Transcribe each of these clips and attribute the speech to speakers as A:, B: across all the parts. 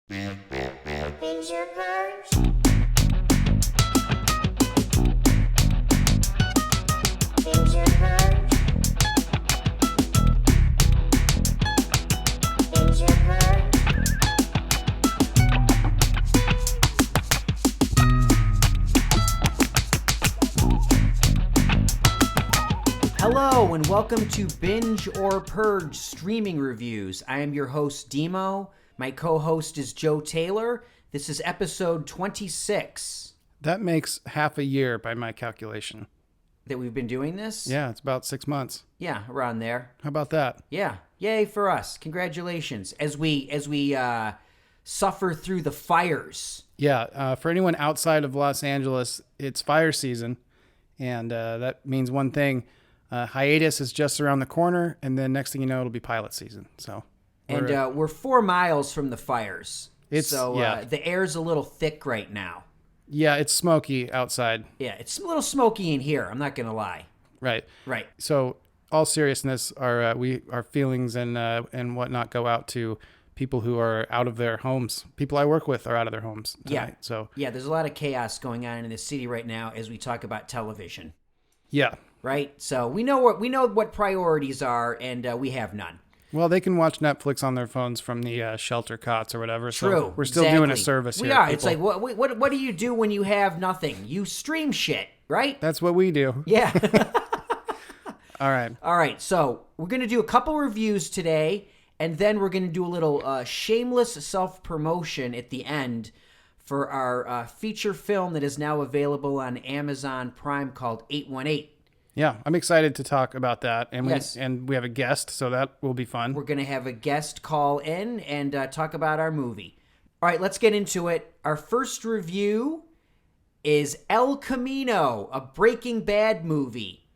A: Binge or Purge? Binge or Purge? Binge or Purge?
B: Hello and welcome to Binge or Purge streaming reviews. I am your host, Dimo. My co-host is Joe Taylor. This is episode 26
C: That makes half a year by my calculation.
B: that we've been doing this.
C: Yeah, it's about 6 months.
B: Yeah, around there.
C: How about that?
B: Yeah, yay for us. Congratulations. As we suffer through the fires.
C: Yeah, for anyone outside of Los Angeles, it's fire season. And that means one thing. Hiatus is just around the corner. And then next thing you know, it'll be pilot season. So,
B: We're 4 miles from the fires.
C: It's- yeah.
B: The air's a little thick right now.
C: yeah, it's smoky outside.
B: Yeah, it's a little smoky in here. I'm not going to lie.
C: Right.
B: Right.
C: So, all seriousness, our feelings and whatnot go out to people who are out of their homes. People I work with are out of their homes tonight.
B: Yeah.
C: So,
B: Yeah, there's a lot of chaos going on in the city right now as we talk about television,
C: yeah.
B: right? So we know what priorities are, and we have none.
C: Well, they can watch Netflix on their phones from the shelter cots or whatever.
B: True.
C: So we're still
B: exactly.
C: doing a service
B: We
C: here.
B: are. It's like
C: people.
B: what do you do when you have nothing? You stream shit, right?
C: That's what we do.
B: Yeah.
C: All right.
B: All right. So we're gonna do a couple reviews today, and then we're gonna do a little shameless self-promotion at the end for our feature film that is now available on Amazon Prime called 818.
C: Yeah, I'm excited to talk about that. And
B: Yes.
C: we have a guest, so that will be fun.
B: We're going to have a guest call in and talk about our movie. All right, let's get into it. Our first review is El Camino, a Breaking Bad movie.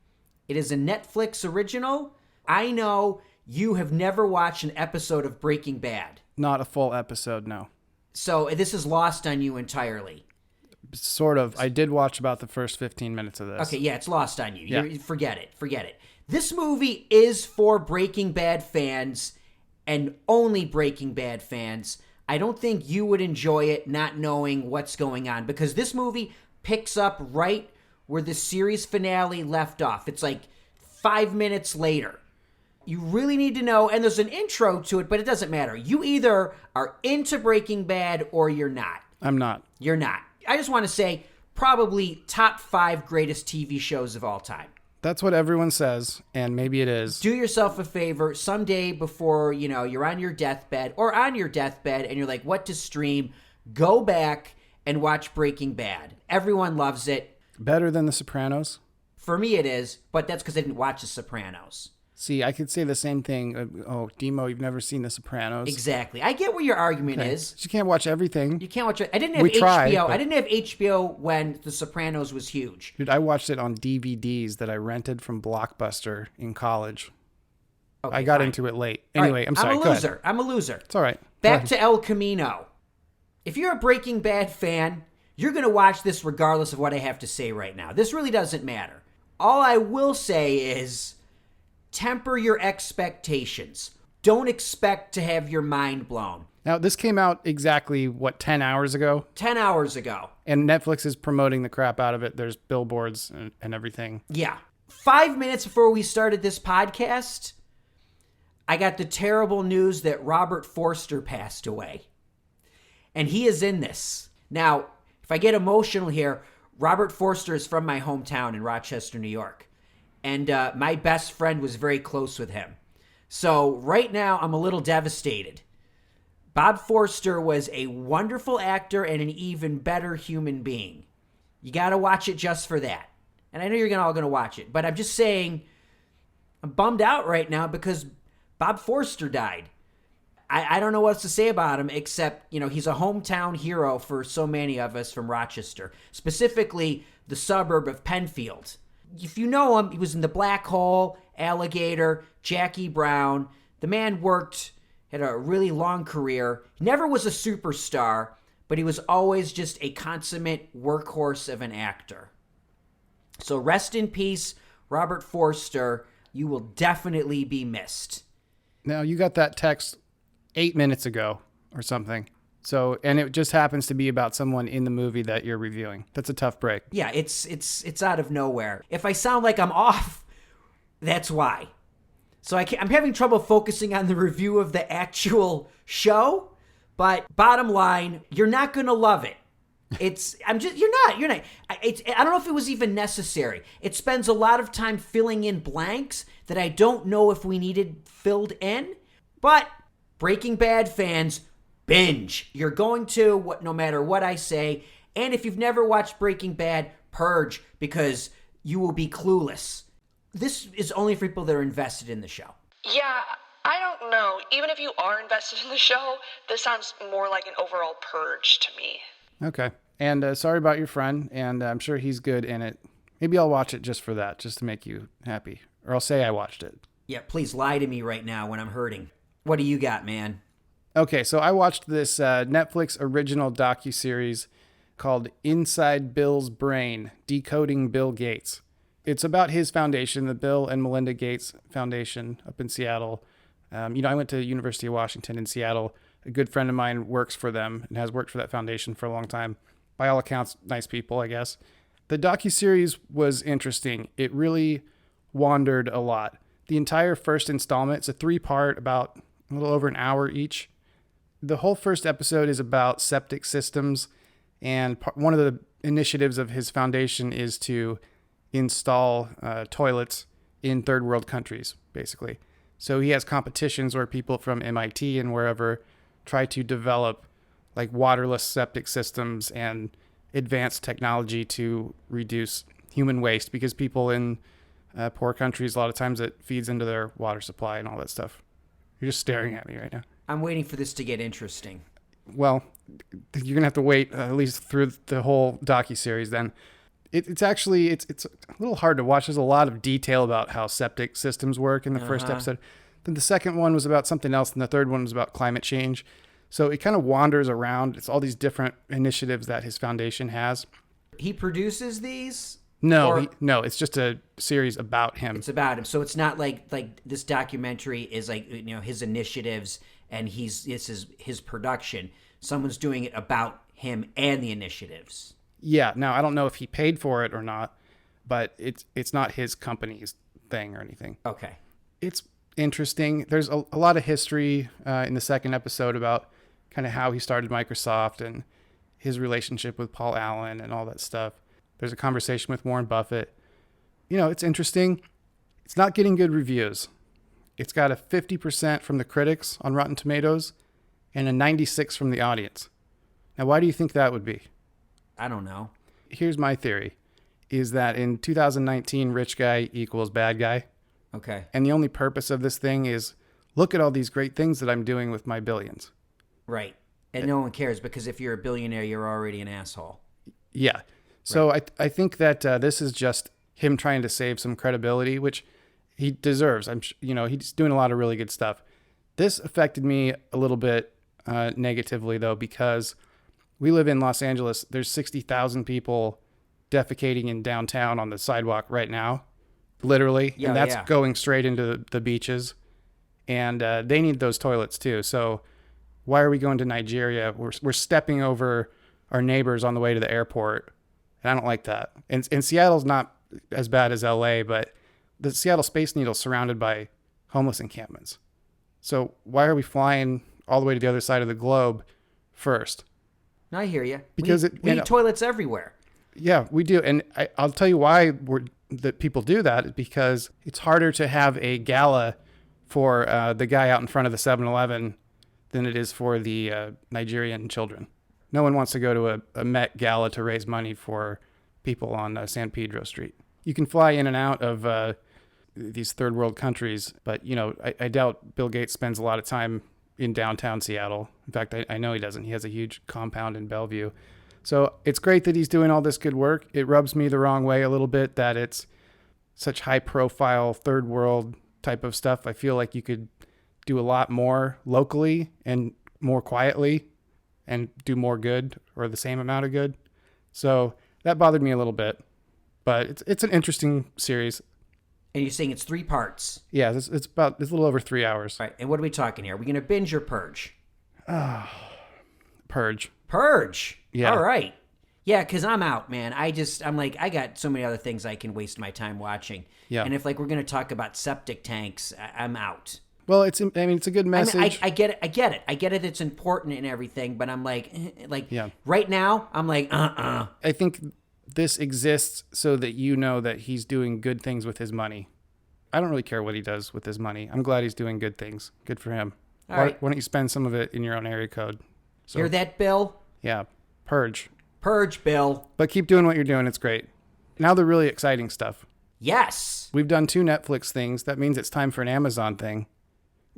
B: It is a Netflix original. I know you have never watched an episode of Breaking Bad,
C: Not a full episode, no.
B: so this is lost on you entirely.
C: Sort of. I did watch about the first 15 minutes of this.
B: Okay, yeah, it's lost on you.
C: Yeah.
B: Forget it. This movie is for Breaking Bad fans and only Breaking Bad fans. I don't think you would enjoy it not knowing what's going on, because this movie picks up right where the series finale left off. It's like 5 minutes later. You really need to know, and there's an intro to it, but it doesn't matter. You either are into Breaking Bad or you're not.
C: I'm not.
B: You're not. I just want to say, probably top 5 greatest TV shows of all time.
C: That's what everyone says, and maybe it is.
B: Do yourself a favor someday before, you're on your deathbed and you're like, what to stream? Go back and watch Breaking Bad. Everyone loves it.
C: Better than The Sopranos?
B: For me, it is, but that's because I didn't watch The Sopranos.
C: See, I could say the same thing. Oh, Dimo, you've never seen The Sopranos.
B: Exactly. I get what your argument is.
C: You can't watch everything.
B: You can't watch it. I didn't have
C: We
B: HBO.
C: tried, but-
B: I didn't have HBO when The Sopranos was huge.
C: Dude, I watched it on DVDs that I rented from Blockbuster in college.
B: Okay,
C: I got
B: fine.
C: into it late.
B: All right,
C: Anyway, I'm sorry.
B: I'm
C: Go
B: a
C: ahead.
B: loser. I'm a loser.
C: It's all right.
B: Back to El Camino. If you're a Breaking Bad fan, you're going to watch this regardless of what I have to say right now. This really doesn't matter. All I will say is temper your expectations. Don't expect to have your mind blown.
C: Now, this came out exactly, 10 hours ago?
B: 10 hours ago.
C: And Netflix is promoting the crap out of it. There's billboards and everything.
B: Yeah. 5 minutes before we started this podcast, I got the terrible news that Robert Forster passed away. And he is in this. Now, if I get emotional here, Robert Forster is from my hometown in Rochester, New York. And my best friend was very close with him. So right now, I'm a little devastated. Bob Forster was a wonderful actor and an even better human being. You got to watch it just for that. And I know you're all going to watch it. But I'm just saying, I'm bummed out right now because Bob Forster died. I don't know what else to say about him except, he's a hometown hero for so many of us from Rochester, specifically the suburb of Penfield. If you know him, he was in The Black Hole, Alligator, Jackie Brown. The man had a really long career. He never was a superstar, but he was always just a consummate workhorse of an actor. So rest in peace, Robert Forster. You will definitely be missed.
C: Now, you got that text 8 minutes ago or something. So, and it just happens to be about someone in the movie that you're reviewing. That's a tough break.
B: Yeah, it's out of nowhere. If I sound like I'm off, that's why. So I'm having trouble focusing on the review of the actual show, but bottom line, you're not going to love it. You're not. I don't know if it was even necessary. It spends a lot of time filling in blanks that I don't know if we needed filled in, but Breaking Bad fans, binge. You're going to, no matter what I say. And if you've never watched Breaking Bad, purge, because you will be clueless. This is only for people that are invested in the show.
D: Yeah, I don't know. Even if you are invested in the show, this sounds more like an overall purge to me.
C: Okay. And sorry about your friend, and I'm sure he's good in it. Maybe I'll watch it just for that, just to make you happy. Or I'll say I watched it.
B: Yeah, please lie to me right now when I'm hurting. What do you got, man?
C: Okay, so I watched this Netflix original docuseries called Inside Bill's Brain, Decoding Bill Gates. It's about his foundation, the Bill and Melinda Gates Foundation up in Seattle. I went to University of Washington in Seattle. A good friend of mine works for them and has worked for that foundation for a long time. By all accounts, nice people, I guess. The docuseries was interesting. It really wandered a lot. The entire first installment, it's a 3-part, about a little over an hour each. The whole first episode is about septic systems, and one of the initiatives of his foundation is to install toilets in third world countries, basically. So he has competitions where people from MIT and wherever try to develop like waterless septic systems and advanced technology to reduce human waste, because people in poor countries, a lot of times it feeds into their water supply and all that stuff. You're just staring at me right now.
B: I'm waiting for this to get interesting.
C: Well, you're gonna have to wait at least through the whole docuseries. Then it's a little hard to watch. There's a lot of detail about how septic systems work in the first episode. Then the second one was about something else, and the third one was about climate change. So it kind of wanders around. It's all these different initiatives that his foundation has.
B: He produces these?
C: No, it's just a series about him.
B: It's about him. So it's not like this documentary is like, his initiatives and this is his production. Someone's doing it about him and the initiatives.
C: Yeah. Now, I don't know if he paid for it or not, but it's not his company's thing or anything.
B: Okay.
C: It's interesting. There's a lot of history in the second episode about kind of how he started Microsoft and his relationship with Paul Allen and all that stuff. There's a conversation with Warren Buffett. It's interesting. It's not getting good reviews. It's got a 50% from the critics on Rotten Tomatoes and a 96% from the audience. Now, why do you think that would be?
B: I don't know.
C: Here's my theory, is that in 2019, rich guy equals bad guy.
B: Okay.
C: And the only purpose of this thing is, look at all these great things that I'm doing with my billions.
B: Right. And no one cares, because if you're a billionaire, you're already an asshole.
C: Yeah. So right. I think that this is just him trying to save some credibility, which he deserves. He's doing a lot of really good stuff. This affected me a little bit negatively, though, because we live in Los Angeles. There's 60,000 people defecating in downtown on the sidewalk right now, literally.
B: Yeah,
C: and that's
B: yeah.
C: going straight into the beaches. And they need those toilets, too. So why are we going to Nigeria? We're stepping over our neighbors on the way to the airport. And I don't like that. And Seattle's not as bad as LA, but the Seattle Space Needle is surrounded by homeless encampments. So why are we flying all the way to the other side of the globe first?
B: No, I hear you.
C: Because
B: we need toilets everywhere.
C: Yeah, we do. And I'll tell you why that people do that, because it's harder to have a gala for the guy out in front of the 7-Eleven than it is for the Nigerian children. No one wants to go to a Met Gala to raise money for people on San Pedro Street. You can fly in and out of these third world countries, but I doubt Bill Gates spends a lot of time in downtown Seattle. In fact, I know he doesn't. He has a huge compound in Bellevue. So it's great that he's doing all this good work. It rubs me the wrong way a little bit that it's such high profile third world type of stuff. I feel like you could do a lot more locally and more quietly and do more good, or the same amount of good. So that bothered me a little bit, but it's an interesting series.
B: And you're saying it's 3 parts.
C: Yeah, it's a little over 3 hours.
B: All right. And what are we talking here? Are we going to binge or purge?
C: I Purge.
B: Purge.
C: Yeah.
B: All right. Yeah, because I'm out, man. I'm like, I got so many other things I can waste my time watching.
C: Yeah.
B: And if like we're gonna talk about septic tanks, I'm out.
C: Well, it's a good message.
B: I get it. I get it. I get it. It's important and everything, but I'm like,
C: Yeah.
B: right now, I'm like,
C: I think this exists so that you know that he's doing good things with his money. I don't really care what he does with his money. I'm glad he's doing good things. Good for him.
B: All right.
C: Why don't you spend some of it in your own area code? So,
B: Hear that, Bill?
C: Yeah. Purge.
B: Purge, Bill.
C: But keep doing what you're doing. It's great. Now the really exciting stuff.
B: Yes.
C: We've done 2 Netflix things. That means it's time for an Amazon thing.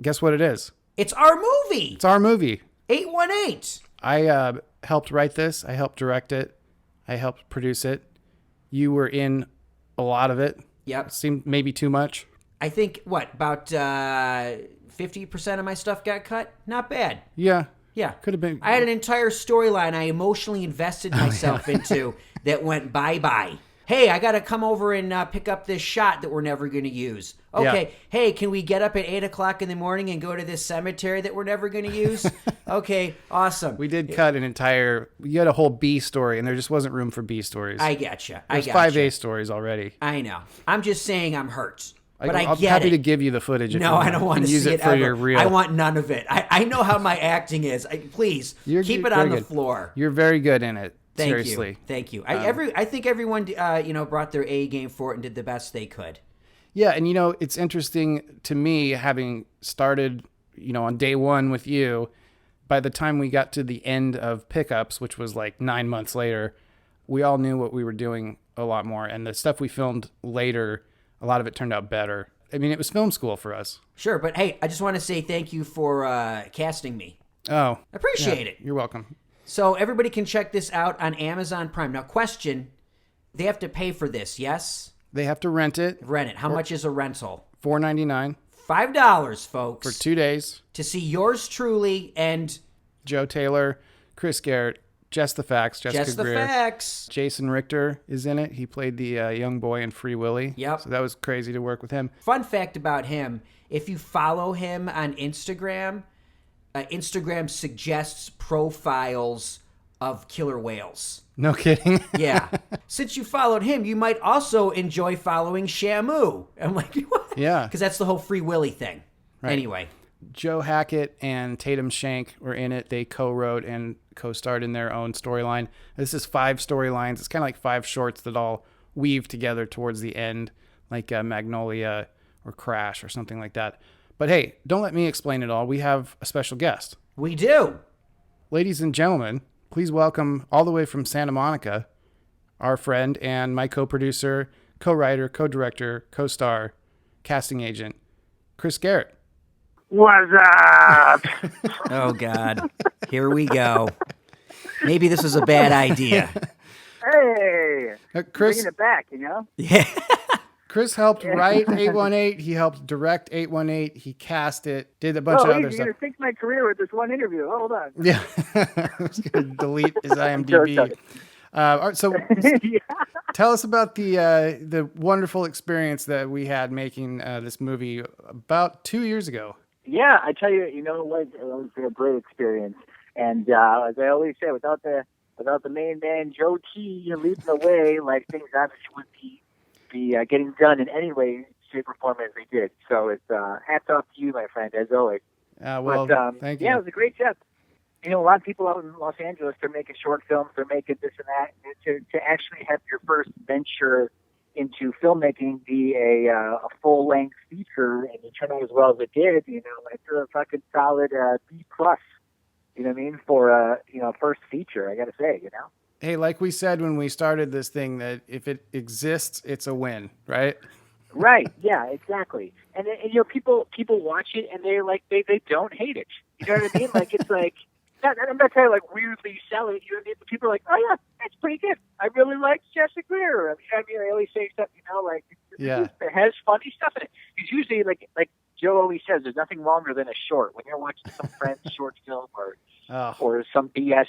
C: Guess what it is?
B: It's our movie.
C: It's our movie.
B: 818.
C: I helped write this. I helped direct it. I helped produce it. You were in a lot of it.
B: Yep.
C: Seemed maybe too much.
B: I think, about 50% of my stuff got cut? Not bad.
C: Yeah.
B: Yeah.
C: Could have been.
B: I had an entire storyline I emotionally invested myself into that went bye-bye. Hey, I got to come over and pick up this shot that we're never going to use. Okay.
C: Yeah.
B: Hey, can we get up at 8 o'clock in the morning and go to this cemetery that we're never going to use? Okay, awesome.
C: We did cut an entire. You had a whole B story, and there just wasn't room for B stories.
B: I getcha.
C: There's 5 A stories already.
B: I know. I'm just saying I'm hurt. But I
C: I'm
B: get
C: happy
B: it.
C: to give you the footage. If
B: No,
C: you want.
B: I don't want to
C: use
B: see
C: it for
B: ever.
C: your real.
B: I want none of it. I know how my acting is. Please keep it on the
C: good.
B: floor.
C: You're very good in it.
B: Thank
C: Seriously.
B: you. Thank you. I think everyone brought their A game for it and did the best they could.
C: Yeah, and it's interesting to me having started, on day 1 with you. By the time we got to the end of pickups, which was like 9 months later, we all knew what we were doing a lot more, and the stuff we filmed later, a lot of it turned out better. I mean, it was film school for us.
B: Sure, but hey, I just want to say thank you for casting me.
C: Oh,
B: Appreciate it.
C: You're welcome.
B: So everybody can check this out on Amazon Prime. Now, question: they have to pay for this? Yes.
C: They have to rent it.
B: Rent it. How much is a rental?
C: $4.99
B: $5, folks,
C: for 2 days.
B: to see yours truly and
C: Joe Taylor, Chris Garrett, Jess the Facts, Jessica
B: just the
C: Greer.
B: facts.
C: Jason Richter is in it. He played the young boy in Free Willy.
B: Yep.
C: So that was crazy to work with him.
B: Fun fact about him: if you follow him on Instagram, Instagram suggests profiles of killer whales.
C: No kidding.
B: Yeah. Since you followed him, you might also enjoy following Shamu. I'm like, what?
C: Yeah.
B: Because that's the whole Free Willy thing.
C: Right.
B: Anyway.
C: Joe Hackett and Tatum Shank were in it. They co-wrote and co-starred in their own storyline. This is 5 storylines. It's kind of like 5 shorts that all weave together towards the end, like Magnolia or Crash or something like that. But hey, don't let me explain it all. We have a special guest.
B: We do.
C: Ladies and gentlemen, please welcome all the way from Santa Monica, our friend and my co-producer, co-writer, co-director, co-star, casting agent, Chris Garrett.
E: What's up?
B: Oh, God. Here we go. Maybe this was a bad idea.
E: Hey,
C: Chris,
E: bringing it back,
B: Yeah.
C: Chris helped write 818. He helped direct 818. He cast it, did a bunch of
E: Oh,
C: other
E: you're
C: stuff.
E: going to sink my career with this one interview. Hold on.
C: Yeah. I was going to delete his IMDb. All right, so
E: Yeah.
C: tell us about the wonderful experience that we had making this movie about 2 years ago.
E: Yeah, I tell you, it was a great experience. And as I always say, without the main man, Joe T, leading the way, like things obviously would be getting done in any way, shape, or form as they did. So it's hats off to you, my friend, as always.
C: Well, thank you.
E: Yeah, it was a great job. A lot of people out in Los Angeles, they're making short films, they're making this and that. And to actually have your first venture into filmmaking be a full-length feature and you turn out as well as it did, it's a fucking solid B+. You know what I mean? For a first feature, I got to say,
C: Hey, like we said when we started this thing, that if it exists, it's a win, right?
E: Right. Yeah. Exactly. And people watch it and they're like they don't hate it. You know what I mean? Like it's like I'm not trying to like weirdly sell it. You know what I mean? But people are like, oh yeah, that's pretty good. I really like Jessica Greer. I always say stuff,
C: Yeah.
E: it has funny stuff in it. Because usually, like Joe always says, there's nothing longer than a short. When you're watching some friend's short film or some BS,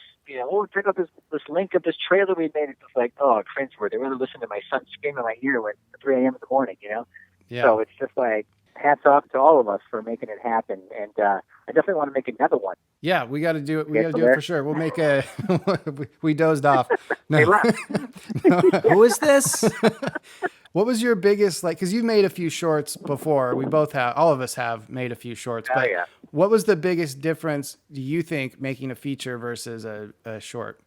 E: check out this link of this trailer we made. It's just like, oh, cringeworthy. They really listen to my son scream in my ear at 3 a.m. in the morning,
C: Yeah.
E: So it's just like, hats off to all of us for making it happen. And I definitely want to make another one.
C: Yeah, we got to do it. We
E: Yeah,
C: got to
E: so
C: do it
E: there-
C: for sure. We'll make a. We dozed off.
E: They
C: No.
E: left.
B: Who is this?
C: What was your biggest, like, because you've made a few shorts before. We both have, all of us have made a few shorts.
E: Oh,
C: But
E: yeah.
C: what was the biggest difference, do you think, making a feature versus a short?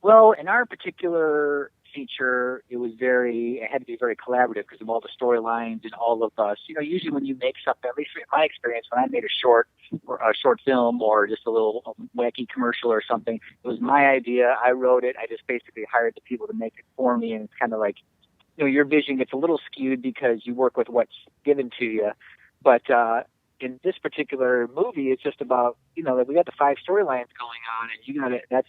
E: Well, in our particular feature, it had to be very collaborative because of all the storylines and all of us. Usually when you make something, at least in my experience, when I made a short film or just a little wacky commercial or something, it was my idea. I wrote it. I just basically hired the people to make it for me, and it's kind of like, your vision gets a little skewed because you work with what's given to you. But in this particular movie, it's just about, that we got the 5 storylines going on, and that's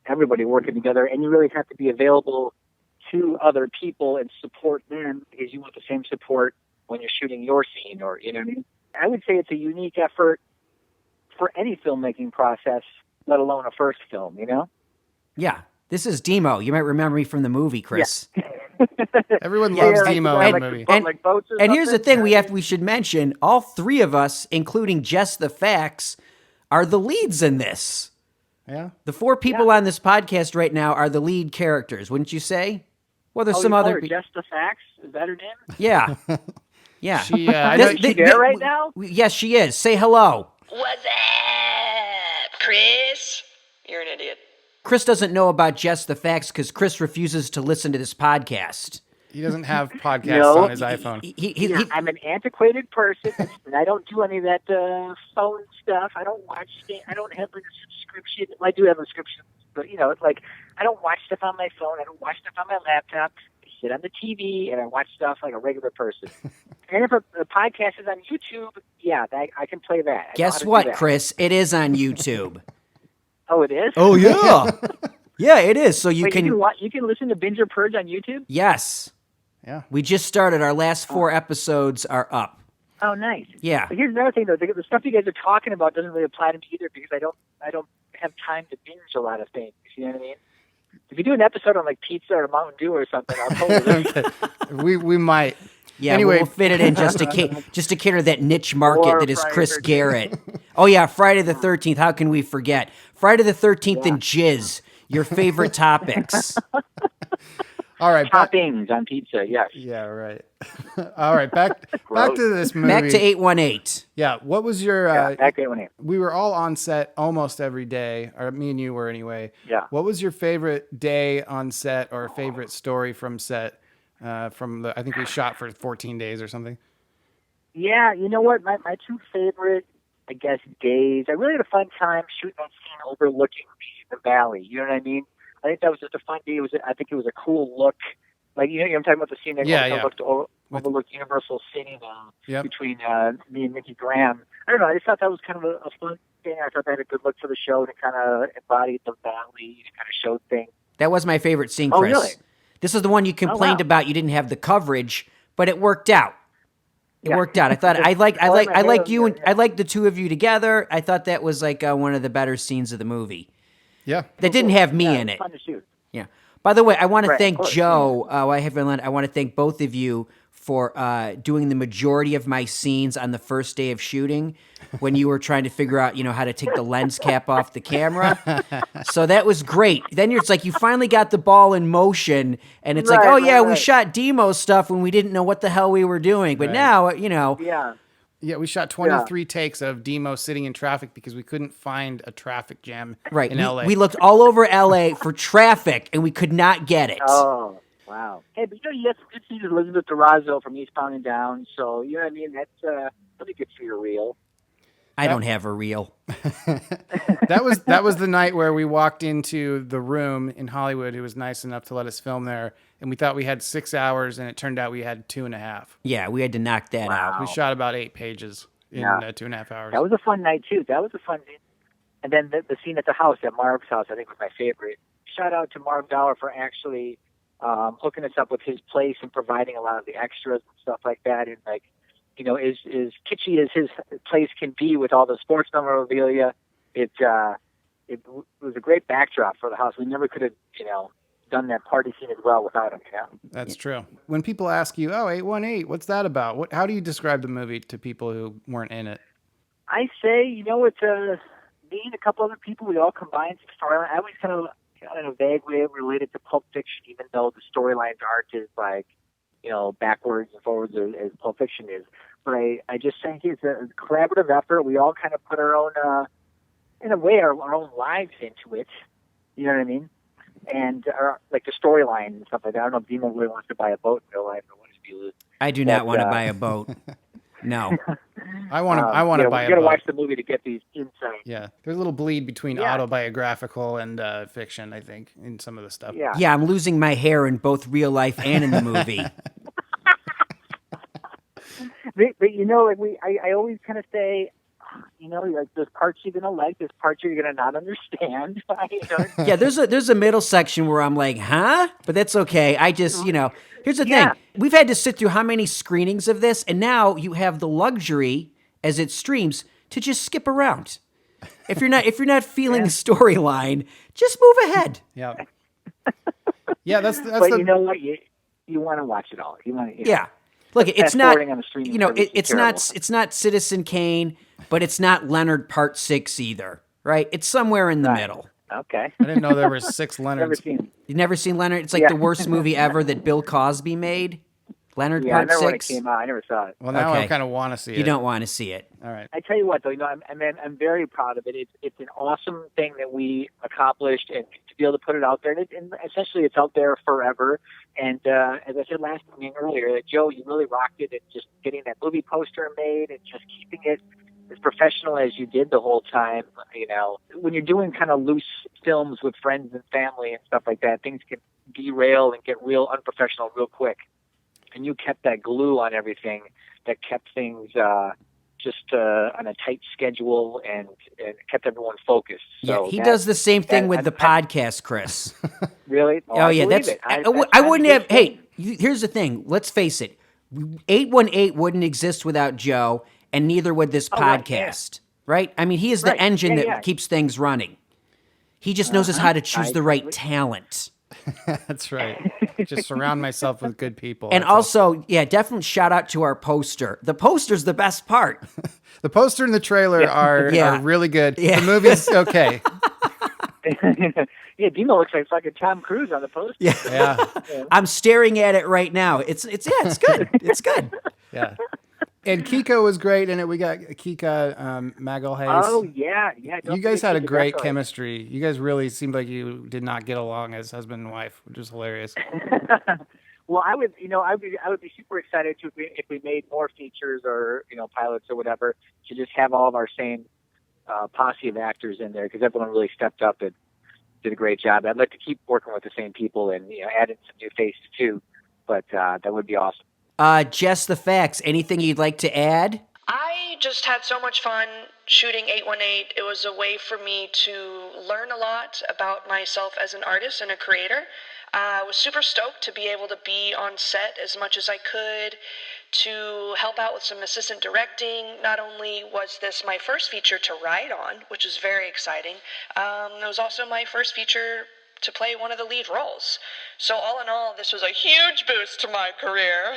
E: everybody working together, and you really have to be available to other people and support them because you want the same support when you're shooting your scene, or, you know what I mean? I would say it's a unique effort for any filmmaking process, let alone a first film,
B: Yeah. This is Dimo. You might remember me from the movie, Chris.
C: Everyone
E: Yeah,
C: loves
E: like
C: Dimo
E: the-
C: in the
E: like
C: movie.
E: the- like boats or
B: And here's the
E: something.
B: thing we should mention, all 3 of us, including Jess the Facts, are the leads in this.
C: Yeah.
B: The 4 people on this podcast right now are the lead characters, wouldn't you say? Well, there's some other
E: Just the Facts? Is that her name?
B: Yeah. Yeah.
C: She, I
B: This-
C: know,
E: Is she there right now?
B: Yes, she is. Say hello.
D: What's up, Chris? You're an idiot.
B: Chris doesn't know about Jess the Facts because Chris refuses to listen to this podcast.
C: he doesn't have podcasts
E: No.
C: on his iPhone.
B: He-
E: I'm an antiquated person, and I don't do any of that phone stuff. I don't watch things. I don't have a subscription. Well, I do have a subscription, but it's like I don't watch stuff on my phone. I don't watch stuff on my laptop. I sit on the TV and I watch stuff like a regular person. And if a podcast is on YouTube, yeah, I can play that. I know how
B: Guess
E: to do
B: what,
E: that.
B: Chris? It is on YouTube.
E: Oh, it is.
B: Oh, yeah. Yeah, it is. So you
E: Wait,
B: can...
E: you can listen to Binge or Purge on YouTube.
B: Yes.
C: Yeah.
B: We just started. Our last 4 episodes are up.
E: Oh, nice.
B: Yeah.
E: But here's another thing, though. The stuff you guys are talking about doesn't really apply to me either because I don't have time to binge a lot of things. You know what I mean? If you do an episode on like pizza or Mountain Dew or something, I'll totally listen.
C: we might.
B: Yeah,
C: Anyway.
B: we'll fit it in just to cater that niche market
E: Or
B: that is
E: Friday
B: Chris
E: 13th.
B: Garrett. Oh, yeah, Friday the 13th. How can we forget? Friday the 13th and Jizz, your favorite topics.
C: All right.
E: Toppings on pizza, yes.
C: Yeah, right. All right. Back
E: Gross.
C: to this movie.
B: Back to 818.
C: Yeah. What was your,
E: Back to when
C: we were all on set almost every day, or me and you were anyway.
E: Yeah.
C: What was your favorite day on set or favorite story from set? I think we shot for 14 days or something.
E: Yeah, you know what? My 2 favorite, I guess, days. I really had a fun time shooting that scene overlooking the valley. You know what I mean? I think that was just a fun day. I think it was a cool look. Like, I'm talking about the scene that overlooked Universal City between me and Mickey Graham. I don't know. I just thought that was kind of a fun thing. I thought that had a good look for the show to kind of embody the valley and kind of show things.
B: That was my favorite scene,
E: Oh,
B: Chris.
E: really?
B: This is the one you complained
E: wow.
B: about. You didn't have the coverage, but it worked out. It
E: Yeah.
B: worked out. I thought I like you and
E: Yeah.
B: I like the 2 of you together. I thought that was like one of the better scenes of the movie.
C: Yeah.
B: That didn't have me
E: Yeah,
B: in
E: it
B: it.
E: was fun to shoot.
B: Yeah. By the way, I want to
E: Right,
B: thank
E: of course,
B: Joe. I have been. I want to thank both of you for doing the majority of my scenes on the first day of shooting when you were trying to figure out, how to take the lens cap off the camera. So that was great. Then it's like you finally got the ball in motion, and it's like,
E: Right,
B: oh yeah,
E: right,
B: we
E: right.
B: shot Demo stuff when we didn't know what the hell we were doing, but
C: Right.
B: now,
E: Yeah.
C: Yeah, we shot 23 takes of Demo sitting in traffic because we couldn't find a traffic jam
B: right.
C: in LA.
B: We looked all over LA for traffic, and we could not get it.
E: Oh, wow. Hey, but you have some good scenes of Elizabeth Durazo from Eastbound and Down, so, you know what I mean? That's pretty good for your reel.
B: I don't have a reel.
C: That was the night where we walked into the room in Hollywood who was nice enough to let us film there, and we thought we had 6 hours, and it turned out we had 2.5.
B: Yeah, we had to knock that out.
C: We shot about 8 pages in
E: Yeah.
C: 2.5 hours.
E: That was a fun night, too. That was a fun scene. And then the scene at the house, at Marv's house, I think was my favorite. Shout out to Marv Dollar for actually hooking us up with his place and providing a lot of the extras and stuff like that. And, like, you know, as kitschy as his place can be with all the sports memorabilia, it was a great backdrop for the house. We never could have, you know, done that party scene as well without him.
C: That's true. When people ask you, "Oh, 818, what's that about?" How do you describe the movie to people who weren't in it?
E: I say, it's me and a couple other people. We all combined some storyline. I always kind of, in a vague way, related to Pulp Fiction, even though the storylines aren't as like, backwards and forwards as Pulp Fiction is. But I just think it's a collaborative effort. We all kind of put our own, in a way, our own lives into it. You know what I mean? And like the storyline and stuff like that. I don't know if Dimo really wants to buy a boat in real life. Or wants to be
B: I do not want to buy a boat. No.
C: I want to buy a boat.
E: You got to watch the movie to get these insights.
C: Yeah, there's a little bleed between autobiographical and fiction, I think, in some of the stuff.
B: Yeah, I'm losing my hair in both real life and in the movie.
E: But I always kind of say, like there's parts you're gonna like, there's parts you're gonna not understand.
B: Yeah, there's a middle section where I'm like, huh? But that's okay. I just, here's the thing. We've had to sit through how many screenings of this, and now you have the luxury as it streams to just skip around. If you're not feeling the storyline, just move ahead.
C: Yeah. Yeah, that's
E: but you know what? You want to watch it all. You want to.
B: Yeah. Look, it's not,
E: it's
B: not Citizen Kane, but it's not Leonard Part 6 either, right? It's somewhere in the middle.
E: Okay.
C: I didn't know there were 6 Leonards.
B: You've never seen Leonard? It's like the worst movie ever that Bill Cosby made. Leonard Part 6.
E: I remember when it came out. I never saw it.
C: Well, now I kind of want to see it.
B: You don't want to see it.
C: All right.
E: I tell you what, though, I'm very proud of it. It's an awesome thing that we accomplished, and to be able to put it out there, and essentially it's out there forever. And as I said earlier, Joe, you really rocked it, and just getting that movie poster made and just keeping it as professional as you did the whole time. When you're doing kind of loose films with friends and family and stuff like that, things can derail and get real unprofessional real quick. And you kept that glue on everything that kept things just on a tight schedule and kept everyone focused. So
B: he does the same thing with the podcast, Chris.
E: Really?
B: Oh yeah, I wouldn't have. Hey, here's the thing. Let's face it. 818 wouldn't exist without Joe, and neither would this podcast. Right? I mean, he is the engine that keeps things running. He just knows how to choose the right talent.
C: That's right. Just surround myself with good people.
B: And also, definitely shout out to our poster. The poster's the best part.
C: The poster and the trailer are really good.
B: Yeah.
C: The movie's okay.
E: Yeah, Dimo looks like fucking Tom Cruise on the poster.
B: Yeah. I'm staring at it right now. It's good. It's good.
C: Yeah. And Kiko was great in it. We got Kika Magalhaes.
E: Oh, yeah.
C: You guys had a great chemistry. You guys really seemed like you did not get along as husband and wife, which was hilarious.
E: Well, I would be super excited if we made more features or, pilots or whatever, to just have all of our same posse of actors in there, because everyone really stepped up and did a great job. I'd like to keep working with the same people and, add in some new faces too, but that would be awesome.
B: Jess, the facts. Anything you'd like to add?
D: I just had so much fun shooting 818. It was a way for me to learn a lot about myself as an artist and a creator. I was super stoked to be able to be on set as much as I could, to help out with some assistant directing. Not only was this my first feature to write on, which is very exciting, it was also my first feature to play one of the lead roles. So all in all, this was a huge boost to my career.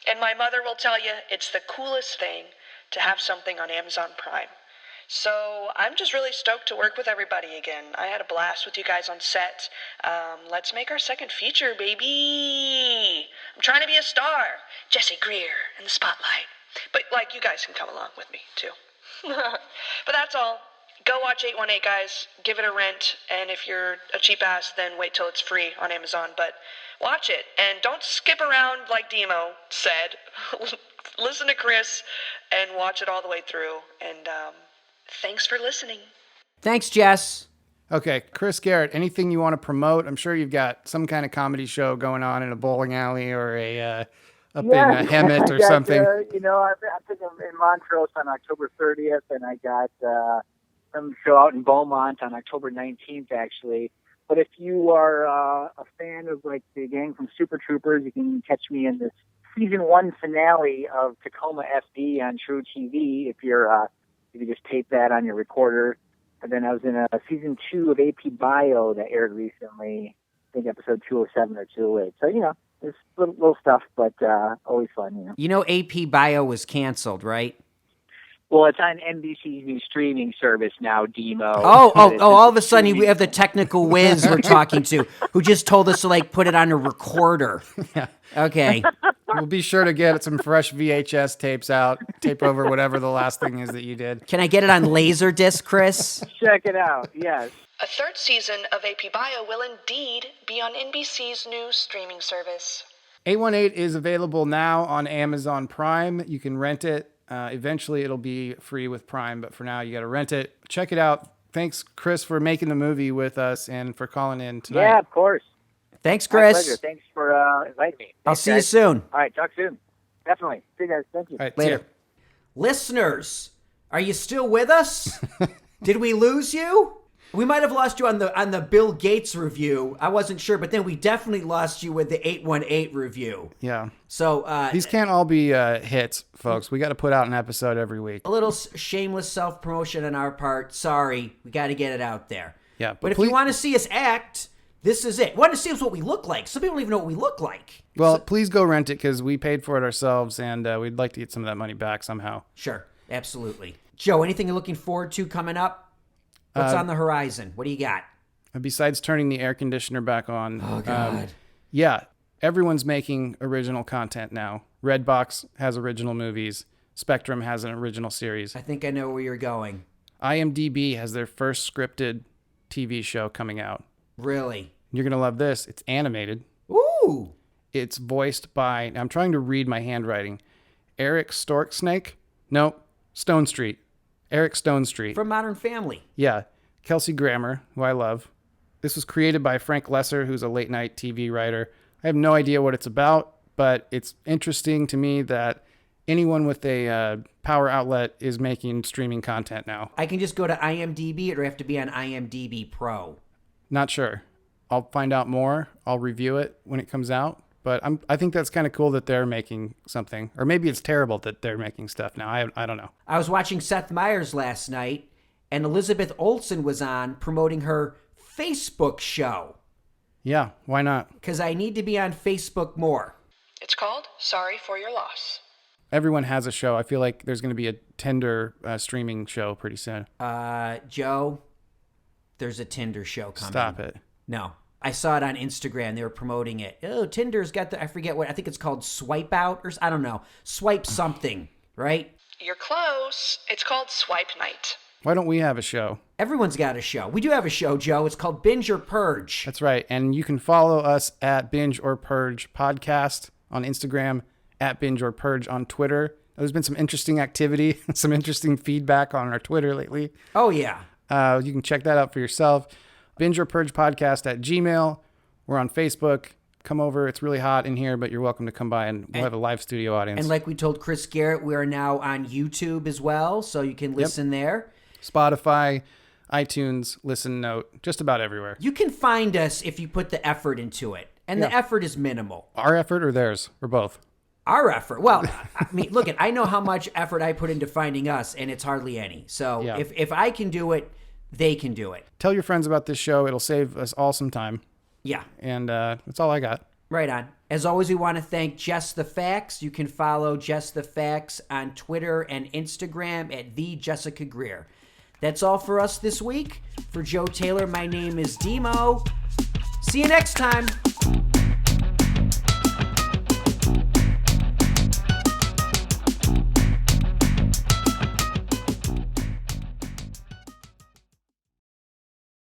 D: And my mother will tell you, it's the coolest thing to have something on Amazon Prime. So I'm just really stoked to work with everybody again. I had a blast with you guys on set. Let's make our second feature, baby. I'm trying to be a star. Jesse Greer in the spotlight. But you guys can come along with me too. But that's all. Go watch 818, guys. Give it a rent. And if you're a cheap ass, then wait till it's free on Amazon. But watch it. And don't skip around like Dimo said. Listen to Chris and watch it all the way through. And thanks for listening.
B: Thanks, Jess.
C: Okay, Chris Garrett, anything you want to promote? I'm sure you've got some kind of comedy show going on in a bowling alley or in a Hemet or something.
E: I think I'm in Montrose on October 30th, and I got some show out in Beaumont on October 19th, actually. But if you are a fan of the gang from Super Troopers, you can catch me in this season 1 finale of Tacoma FD on True TV. If you just tape that on your recorder. And then I was in season 2 of AP Bio that aired recently. think episode 207 or 208. So, it's little stuff, but always fun,
B: You know AP Bio was canceled, right?
E: Well, it's on NBC's new streaming service now, Dimo.
B: Oh,
E: It's
B: all of a sudden
E: streaming-
B: we have the technical whiz we're talking to who just told us to like put it on a recorder.
C: Yeah.
B: Okay.
C: We'll be sure to get some fresh VHS tapes out, tape over whatever the last thing is that you did.
B: Can I get it on Laserdisc, Chris?
E: Check it out, yes.
D: A third season of AP Bio will indeed be on NBC's new streaming service.
C: 818 is available now on Amazon Prime. You can rent it. Eventually, it'll be free with Prime, but for now, you got to rent it. Check it out. Thanks, Chris, for making the movie with us and for calling in tonight.
E: Yeah, of course.
B: Thanks,
E: My
B: Chris.
E: pleasure. Thanks for inviting me.
B: I'll
E: Thanks,
B: see you
E: guys.
B: soon.
E: All right, talk soon. Definitely. See you guys. Thank you.
C: All right, see
B: Later.
C: ya.
B: Listeners, are you still with us? Did we lose you? We might have lost you on the Bill Gates review. I wasn't sure, but then we definitely lost you with the 818 review.
C: Yeah.
B: So
C: These can't all be hits, folks. We got to put out an episode every week.
B: a little shameless self-promotion on our part. Sorry, we got to get it out there.
C: Yeah,
B: But if you want to see us act, this is it. Want to see us what we look like? Some people don't even know what we look like.
C: Well, please go rent it because we paid for it ourselves, and we'd like to get some of that money back somehow.
B: Sure, absolutely. Joe, anything you're looking forward to coming up? What's on the horizon? What do you got?
C: Besides turning the air conditioner back on.
B: Oh, God.
C: Yeah, everyone's making original content now. Redbox has original movies. Spectrum has an original series.
B: I think I know where you're going.
C: IMDb has their first scripted TV show coming out.
B: Really?
C: You're going to love this. It's animated.
B: Ooh.
C: It's voiced by, I'm trying to read my handwriting, Eric Storksnake? No, Stone Street. Eric Stone Street.
B: From Modern Family.
C: Yeah. Kelsey Grammer, who I love. This was created by Frank Lesser, who's a late night TV writer. I have no idea what it's about, but it's interesting to me that anyone with a power outlet is making streaming content now.
B: I can just go to IMDb, or do I have to be on IMDb Pro?
C: Not sure. I'll find out more. I'll review it when it comes out. But I think that's kind of cool that they're making something. Or maybe it's terrible that they're making stuff now. I don't know.
B: I was watching Seth Meyers last night, and Elizabeth Olsen was on promoting her Facebook show.
C: Yeah, why not?
B: Because I need to be on Facebook more.
D: It's called Sorry for Your Loss.
C: Everyone has a show. I feel like there's going to be a Tinder streaming show pretty soon.
B: Joe, there's a Tinder show coming.
C: Stop it.
B: No. I saw it on Instagram. They were promoting it. Oh, Tinder's got I forget what, I think it's called Swipe Out, or I don't know. Swipe something, right?
D: You're close. It's called Swipe Night.
C: Why don't we have a show?
B: Everyone's got a show. We do have a show, Joe. It's called Binge or Purge.
C: That's right. And you can follow us at Binge or Purge Podcast on Instagram, at Binge or Purge on Twitter. There's been some interesting activity, some interesting feedback on our Twitter lately.
B: Oh, yeah.
C: You can check that out for yourself. Binge or Purge Podcast at Gmail. We're on Facebook. Come over. It's really hot in here, but you're welcome to come by, and we'll have a live studio audience.
B: And like we told Chris Garrett, we are now on YouTube as well, so you can listen there.
C: Spotify, iTunes, Listen Note, just about everywhere.
B: You can find us if you put the effort into it, and the effort is minimal.
C: Our effort or theirs, or both?
B: Our effort. Well, I mean, look, I know how much effort I put into finding us, and it's hardly any. So
C: Yeah.
B: if I can do it, they can do it.
C: Tell your friends about this show. It'll save us all some time.
B: Yeah.
C: And that's all I got.
B: Right on. As always, we want to thank Just the Facts. You can follow Just the Facts on Twitter and Instagram at the Jessica Greer. That's all for us this week. For Joe Taylor, my name is Dimo. See you next time.